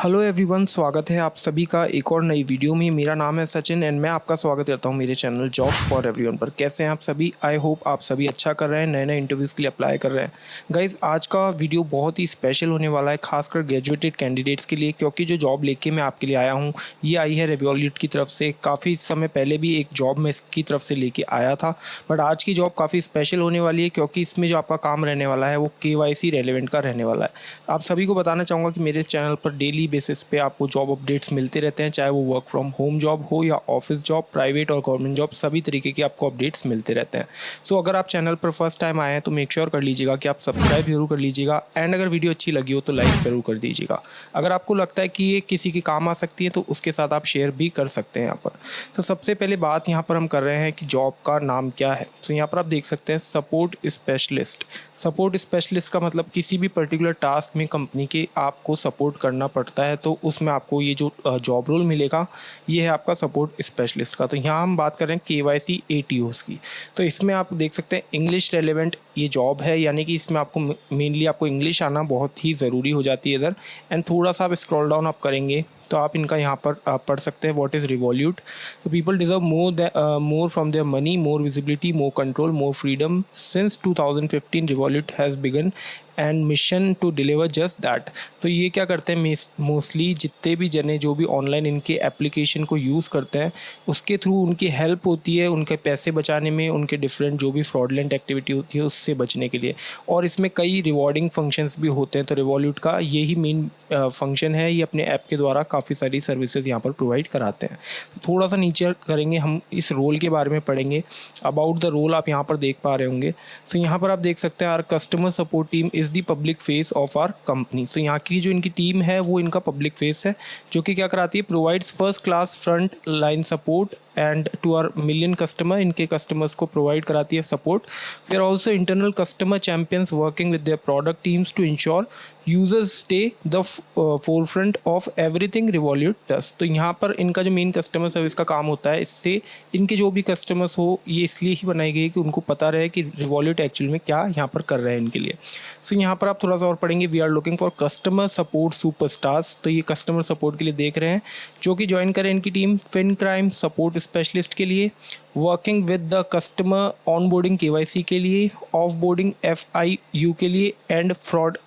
Hello everyone, स्वागत है आप सभी का एक और नई वीडियो में। मेरा नाम है सचिन एंड मैं आपका स्वागत करता हूं मेरे चैनल जॉब फॉर एवरीवन पर। कैसे हैं आप सभी? आई होप आप सभी अच्छा कर रहे हैं, नए नए इंटरव्यूज़ के लिए अप्लाई कर रहे हैं। गाइज़, आज का वीडियो बहुत ही स्पेशल होने वाला है, खासकर ग्रेजुएटेड कैंडिडेट्स के लिए, क्योंकि जो जॉब लेके मैं आपके लिए आया हूँ ये आई है रिवॉल्यूट की तरफ से। काफ़ी समय पहले भी एक जॉब मैं इसकी तरफ से लेके आया था, बट आज की जॉब काफ़ी स्पेशल होने वाली है क्योंकि इसमें जो आपका काम रहने वाला है वो KYC रेलिवेंट का रहने वाला है। आप सभी को बताना चाहूँगा कि मेरे चैनल पर डेली बेसिस पे आपको जॉब अपडेट्स मिलते रहते हैं, चाहे वो वर्क फ्रॉम होम जॉब हो या ऑफिस जॉब, प्राइवेट और गवर्नमेंट जॉब, सभी तरीके के आपको अपडेट्स मिलते रहते हैं। सो अगर आप चैनल पर फर्स्ट टाइम आए हैं तो मेक श्योर कर लीजिएगा कि आप सब्सक्राइब जरूर कर लीजिएगा एंड अगर वीडियो अच्छी लगी हो तो लाइक ज़रूर कर दीजिएगा। अगर आपको लगता है कि ये किसी के काम आ सकती है तो उसके साथ आप शेयर भी कर सकते हैं यहाँ पर। तो सबसे पहले बात यहाँ पर हम कर रहे हैं कि जॉब का नाम क्या है। तो यहाँ पर आप देख सकते हैं सपोर्ट स्पेशलिस्ट। सपोर्ट स्पेशलिस्ट का मतलब किसी भी पर्टिकुलर टास्क में कंपनी के आपको सपोर्ट करना पड़ता है, तो उसमें आपको ये जो जॉब रोल मिलेगा ये है आपका सपोर्ट स्पेशलिस्ट का। तो यहाँ हम बात कर रहे हैं KYC ATOs की। तो इसमें आप देख सकते हैं इंग्लिश रेलेवेंट ये जॉब है, यानी कि इसमें आपको मेनली आपको इंग्लिश आना बहुत ही ज़रूरी हो जाती है इधर। एंड थोड़ा सा आप स्क्रॉल डाउन आप करेंगे तो आप इनका यहाँ पर पढ़ सकते हैं व्हाट इज़ रिवॉल्यूट। तो people deserve more from their money, more visibility, more control, more freedom. Since 2015 Revolut has begun and mission to deliver just that. तो ये क्या करते हैं, मोस्टली जितने भी जने जो भी ऑनलाइन इनके एप्लीकेशन को यूज़ करते हैं उसके थ्रू उनकी हेल्प होती है उनके पैसे बचाने में, उनके डिफरेंट जो भी फ्रॉडलेंट एक्टिविटी होती है उससे बचने के लिए। और इसमें कई रिवॉर्डिंग फंक्शंस भी होते हैं। तो रिवॉल्यूट का यही मेन फंक्शन है, ये अपने ऐप के द्वारा काफ़ी सारी सर्विसेज यहाँ पर प्रोवाइड कराते हैं। तो थोड़ा सा नीचे करेंगे हम इस रोल के बारे में पढ़ेंगे। अबाउट द रोल आप यहाँ पर देख पा रहे होंगे। सो यहाँ पर आप देख सकते हैं our customer support team is the public face of our company. So यहाँ की जो इनकी टीम है वो इनका पब्लिक फेस है, जो कि क्या कराती है, provides first class front line support and to our million customer. इनके कस्टमर्स को प्रोवाइड कराती है support. We are also internal customer champions working with their product teams to ensure users stay the forefront of everything Revolut does. तो यहाँ पर इनका जो main customer service का काम होता है, इससे इनके जो भी कस्टमर्स हो ये इसलिए ही बनाई गई है कि उनको पता रहे कि रिवॉल्यूट एक्चुअल में क्या यहाँ पर कर रहे हैं इनके लिए। सो यहाँ पर आप थोड़ा सा और पढ़ेंगे, we are looking for customer support superstars. तो ये कस्टमर सपोर्ट के लिए देख रहे हैं जो कि ज्वाइन करें इनकी team. Fin crime support specialist के लिए, working with the customer onboarding KYC के लिए, ऑफ बोर्डिंग FIU के लिए and fraud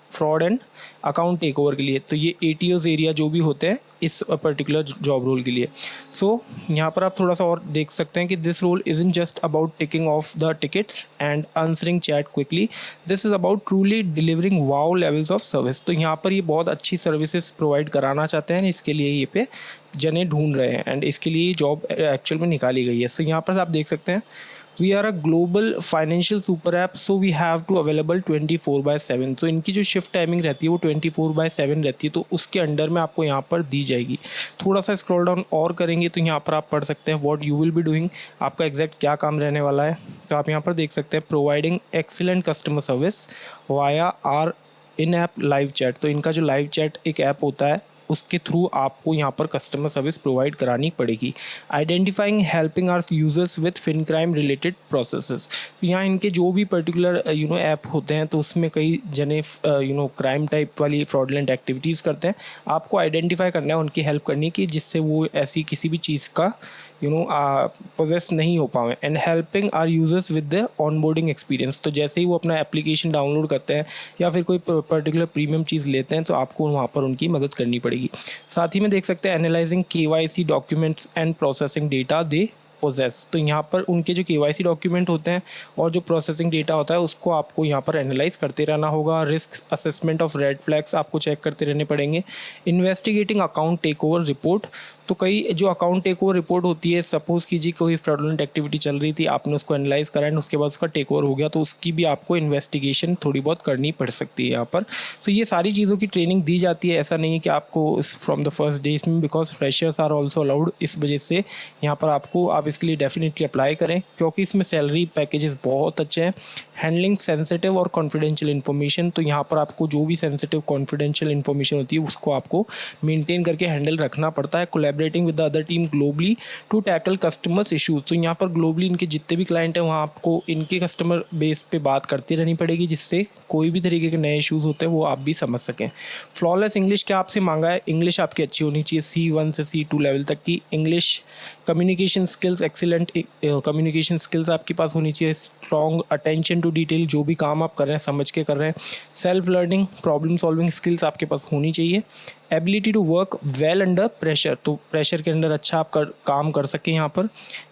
and account takeover के लिए। तो ये ATOs एरिया जो भी होते हैं इस पर्टिकुलर जॉब रोल के लिए। सो यहाँ पर आप थोड़ा सा और देख सकते हैं कि this role isn't just about ticking off the tickets and answering chat quickly, this is about truly delivering wow levels of service. तो यहाँ पर ये बहुत अच्छी सर्विसेज प्रोवाइड कराना चाहते हैं, इसके लिए ये पे जने ढूंढ रहे हैं एंड इसके लिए जॉब एक्चुअल में निकाली गई है। सो यहाँ पर आप देख सकते हैं we are a global financial super app, so we have to available 24/7। तो इनकी जो शिफ्ट टाइमिंग रहती है वो 24/7 रहती है, तो उसके अंडर में आपको यहाँ पर दी जाएगी। थोड़ा सा स्क्रॉल डाउन और करेंगे तो यहाँ पर आप पढ़ सकते हैं what you will be doing, आपका एग्जैक्ट क्या काम रहने वाला है। तो आप यहाँ पर देख सकते हैं providing excellent customer service via our in app live chat. तो इनका जो लाइव चैट एक ऐप होता है उसके थ्रू आपको यहाँ पर कस्टमर सर्विस प्रोवाइड करानी पड़ेगी। Identifying helping our users with fin crime related processes. तो यहाँ इनके जो भी पर्टिकुलर ऐप होते हैं तो उसमें कई जने क्राइम टाइप वाली फ्रॉडलेंट एक्टिविटीज़ करते हैं। आपको आइडेंटिफाई करना है, उनकी हेल्प करनी है कि जिससे वो ऐसी किसी भी चीज़ का पोजेस नहीं हो पाए। And helping our users with the onboarding experience. तो जैसे ही वो अपना एप्लीकेशन डाउनलोड करते हैं या फिर कोई पर्टिकुलर प्रीमियम चीज़ लेते हैं तो आपको वहाँ पर उनकी मदद करनी पड़ेगी। साथ ही में देख सकते हैं analysing KYC documents and processing data they possess. तो यहाँ पर उनके जो KYC डॉक्यूमेंट होते हैं और जो प्रोसेसिंग डेटा होता है उसको आपको यहाँ पर एनालाइज करते रहना होगा। Risk assessment of red flags आपको चेक करते रहने पड़ेंगे। Investigating account takeover report. तो कई जो अकाउंट टेक ओवर रिपोर्ट होती है, सपोज़ कीजिए कोई फ्रॉडलेंट एक्टिविटी चल रही थी, आपने उसको एनालाइज करा एंड उसके बाद उसका टेक ओवर हो गया, तो उसकी भी आपको इन्वेस्टिगेशन थोड़ी बहुत करनी पड़ सकती है यहाँ पर। सो ये सारी चीज़ों की ट्रेनिंग दी जाती है, ऐसा नहीं है कि आपको फ्रॉम द फर्स्ट डे इसमें, because freshers are also allowed. इस वजह से यहाँ पर आप इसके लिए डेफिनेटली अप्लाई करें क्योंकि इसमें सैलरी पैकेजेस बहुत अच्छे हैं। हैंडलिंग सेंसिटिव और कॉन्फिडेंशियल इन्फॉर्मेशन, तो यहाँ पर आपको जो भी सेंसिटिव कॉन्फिडेंशियल इन्फॉर्मेशन होती है उसको आपको मेंटेन करके हैंडल रखना पड़ता है। Collaborating with the other team globally to tackle customers issues, तो यहाँ पर ग्लोबली इनके जितने भी क्लाइंट हैं वहाँ आपको इनके कस्टमर बेस पे बात करती रहनी पड़ेगी, जिससे कोई भी तरीके के नए इशूज़ होते हैं वो आप भी समझ सकें। फ्लॉलेस इंग्लिश क्या आपसे मांगा है, इंग्लिश आपकी अच्छी होनी चाहिए, C1 से C2 लेवल तक की English. Communication skills excellent communication skills आपके पास होनी चाहिए। स्ट्रॉन्ग अटेंशन टू डिटेल, जो भी काम आप कर रहे हैं समझ के कर रहे हैं। Self learning problem solving skills आपके पास होनी चाहिए। Ability to work well under pressure, तो प्रेशर के अंदर अच्छा आप काम कर सकें यहाँ पर।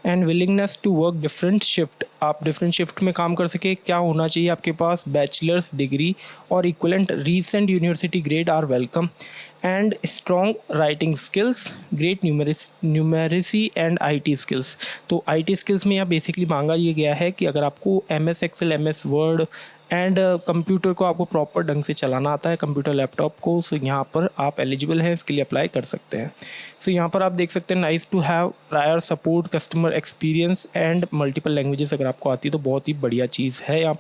And willingness to work different shift, आप डिफरेंट शिफ्ट में काम कर सके। क्या होना चाहिए आपके पास, बैचलर्स डिग्री और equivalent recent university grade are welcome. And strong writing skills, great numeracy and IT skills, तो IT स्किल्स में यहाँ बेसिकली मांगा ये गया है कि अगर आपको MS Excel, MS Word and computer को आपको प्रॉपर ढंग से चलाना आता है, कंप्यूटर लैपटॉप को, सो यहाँ पर आप एलिजिबल हैं, इसके लिए अप्लाई कर सकते हैं। सो यहाँ पर आप देख सकते हैं nice to have prior support customer experience and multiple languages अगर आपको आती है तो बहुत ही बढ़िया चीज़ है। यहाँ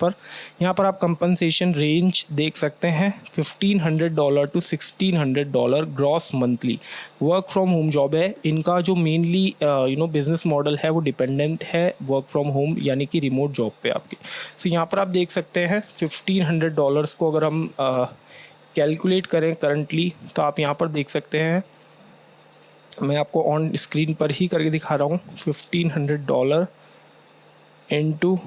पर आप कंपनसेशन रेंज देख सकते हैं $1,500 to $1,600 gross monthly. Work from home job है इनका, जो मेनली बिजनेस मॉडल है वो डिपेंडेंट है वर्क फ्रॉम होम यानी कि रिमोट जॉब पे आपके। सो यहाँ पर आप देख सकते हैं $1,500 को अगर हम कैलकुलेट करें करंटली, तो आप यहाँ पर देख सकते हैं, मैं आपको ऑन स्क्रीन पर ही करके दिखा रहा हूँ। $1,500 इंटू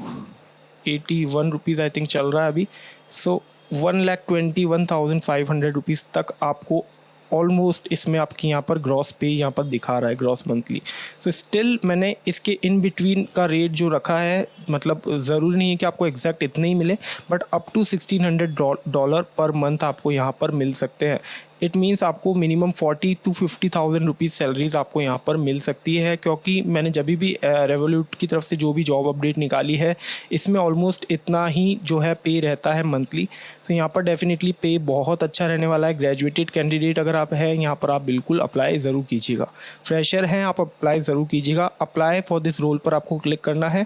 81 रुपीज़ आई थिंक चल रहा है अभी। सो 1,21,500 रुपीज़ तक आपको ऑलमोस्ट इसमें आपकी यहाँ पर ग्रॉस पे यहाँ पर दिखा रहा है ग्रॉस मंथली। सो स्टिल मैंने इसके इन बिटवीन का रेट जो रखा है, मतलब ज़रूरी नहीं है कि आपको एग्जैक्ट इतने ही मिले, but up to $1,600 per month आपको यहाँ पर मिल सकते हैं। इट मीन्स आपको मिनिमम 40,000 to 50,000 रुपीज़ सैलरीज आपको यहाँ पर मिल सकती है, क्योंकि मैंने जब भी रेवोल्यूट की तरफ से जो भी जॉब अपडेट निकाली है इसमें ऑलमोस्ट इतना ही जो है पे रहता है मंथली। तो यहाँ पर डेफिनेटली पे बहुत अच्छा रहने वाला है। ग्रेजुएटेड कैंडिडेट अगर आप हैं यहाँ पर आप बिल्कुल अप्लाई ज़रूर कीजिएगा। फ्रेशर हैं आप अप्लाई ज़रूर कीजिएगा। अप्लाई फॉर दिस रोल पर आपको क्लिक करना है।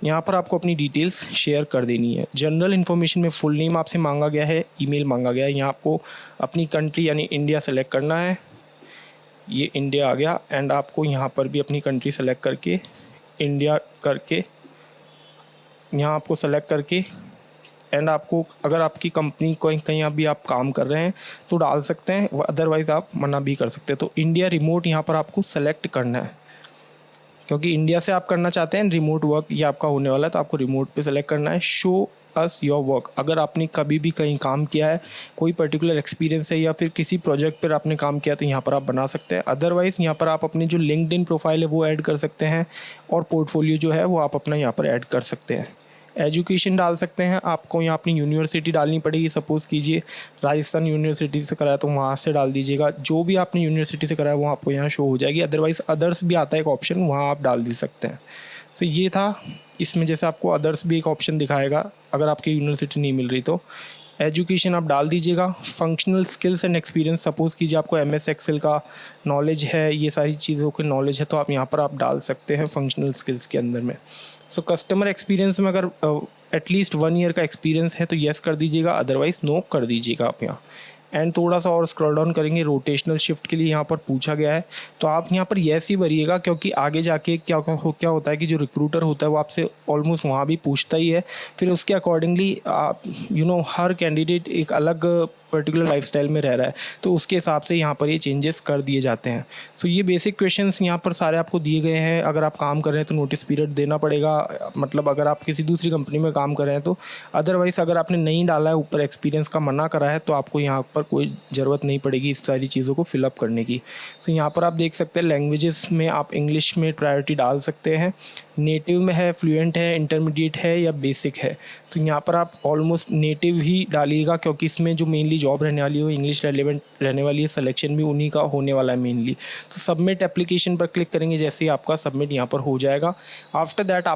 यहाँ पर आपको अपनी डिटेल्स शेयर कर देनी है। जनरल इन्फॉर्मेशन में फुल नेम आपसे मांगा गया है, ईमेल मांगा गया है। यहाँ आपको अपनी कंट्री यानी इंडिया सेलेक्ट करना है, ये इंडिया आ गया। एंड आपको यहाँ पर भी अपनी कंट्री सेलेक्ट करके इंडिया करके यहाँ आपको सेलेक्ट करके एंड आपको अगर आपकी कंपनी कहीं अभी आप काम कर रहे हैं तो डाल सकते हैं, अदरवाइज़ आप मना भी कर सकते हैं। तो इंडिया रिमोट यहाँ पर आपको सेलेक्ट करना है, क्योंकि इंडिया से आप करना चाहते हैं रिमोट वर्क, ये आपका होने वाला है, तो आपको रिमोट पे सेलेक्ट करना है। शो अस योर वर्क, अगर आपने कभी भी कहीं काम किया है, कोई पर्टिकुलर एक्सपीरियंस है या फिर किसी प्रोजेक्ट पर आपने काम किया तो यहाँ पर आप बना सकते हैं। अदरवाइज़ यहाँ पर आप अपनी जो लिंक्डइन प्रोफाइल है वो ऐड कर सकते हैं और पोर्टफोलियो जो है वो आप अपना यहाँ पर ऐड कर सकते हैं। एजुकेशन डाल सकते हैं, आपको यहाँ अपनी यूनिवर्सिटी डालनी पड़ेगी। सपोज़ कीजिए राजस्थान यूनिवर्सिटी से कराया तो वहाँ से डाल दीजिएगा, जो भी आपने यूनिवर्सिटी से कराया वो आपको यहाँ शो हो जाएगी। अदरवाइज़ अदर्स भी आता है एक ऑप्शन, वहाँ आप डाल दे सकते हैं। तो ये था इसमें, जैसे आपको अदर्स भी एक ऑप्शन दिखाएगा अगर आपकी यूनिवर्सिटी नहीं मिल रही तो। एजुकेशन आप डाल दीजिएगा। Functional skills and experience, suppose कीजिए आपको MS एक्सेल का नॉलेज है, ये सारी चीज़ों की नॉलेज है, तो आप यहाँ पर आप डाल सकते हैं फंक्शनल स्किल्स के अंदर में। सो कस्टमर एक्सपीरियंस में अगर एटलीस्ट 1 ईयर का एक्सपीरियंस है तो येस कर दीजिएगा, अदरवाइज़ नो कर दीजिएगा आप यहाँ। एंड थोड़ा सा और स्क्रॉल डाउन करेंगे, रोटेशनल शिफ्ट के लिए यहाँ पर पूछा गया है तो आप यहाँ पर येस ही भरिएगा, क्योंकि आगे जाके क्या होता है कि जो रिक्रूटर होता है वो आपसे ऑलमोस्ट वहाँ भी पूछता ही है। फिर उसके अकॉर्डिंगली आप हर कैंडिडेट एक अलग पर्टिकुलर लाइफस्टाइल में रह रहा है, तो उसके हिसाब से यहाँ पर ये चेंजेस कर दिए जाते हैं। सो ये बेसिक क्वेश्चंस यहाँ पर सारे आपको दिए गए हैं। अगर आप काम कर रहे हैं तो नोटिस पीरियड देना पड़ेगा, मतलब अगर आप किसी दूसरी कंपनी में काम कर रहे हैं तो। अदरवाइज़ अगर आपने नहीं डाला है, ऊपर एक्सपीरियंस का मना करा है, तो आपको यहाँ पर कोई ज़रूरत नहीं पड़ेगी इस सारी चीज़ों को फिलअप करने की। तो यहाँ पर आप देख सकते हैं लैंग्वेजेस में आप इंग्लिश में प्रायोरिटी डाल सकते हैं, नेटिव में है, फ्लुएंट है, इंटरमीडिएट है या बेसिक है। तो यहाँ पर आप ऑलमोस्ट नेटिव ही डालिएगा, क्योंकि इसमें जो मेनली जॉब रहने वाली है इंग्लिश रेलेवेंट रहने वाली है, सिलेक्शन भी उन्हीं का होने वाला है मेनली। तो सबमिट एप्लीकेशन पर क्लिक करेंगे, जैसे ही आपका सबमिट यहाँ पर हो जाएगा। आफ्टर दैट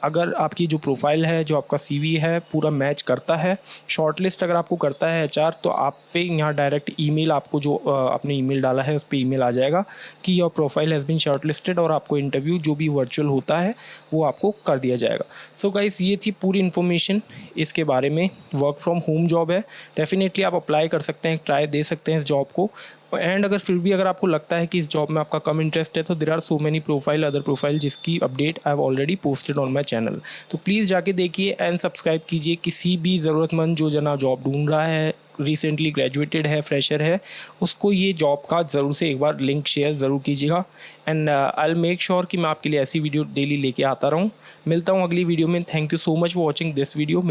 अगर आपकी जो प्रोफाइल है, जो आपका CV है पूरा मैच करता है, शॉर्टलिस्ट अगर आपको करता है HR, तो आप पे यहाँ डायरेक्ट ईमेल आपको जो आपने ईमेल डाला है उस पर ईमेल आ जाएगा कि your profile has been shortlisted, और आपको इंटरव्यू जो भी वर्चुअल होता है वो आपको कर दिया जाएगा। सो गाइस, ये थी पूरी इन्फॉर्मेशन इसके बारे में। वर्क फ्रॉम होम जॉब है, डेफिनेटली आप अप्लाई कर सकते हैं, ट्राई दे सकते हैं इस जॉब को। एंड अगर फिर भी अगर आपको लगता है कि इस जॉब में आपका कम इंटरेस्ट है, तो there are so many profile, other profile जिसकी update I have already posted on my channel. तो प्लीज़ जाके देखिए एंड सब्सक्राइब कीजिए। किसी भी ज़रूरतमंद जो जना जॉब ढूंढ रहा है, रिसेंटली ग्रेजुएटेड है, फ्रेशर है, उसको ये जॉब का ज़रूर से एक बार लिंक शेयर ज़रूर कीजिएगा। And I will make sure कि मैं आपके लिए ऐसी वीडियो डेली लेके आता रहूँ। मिलता हूँ अगली वीडियो में। Thank you so much for watching this video.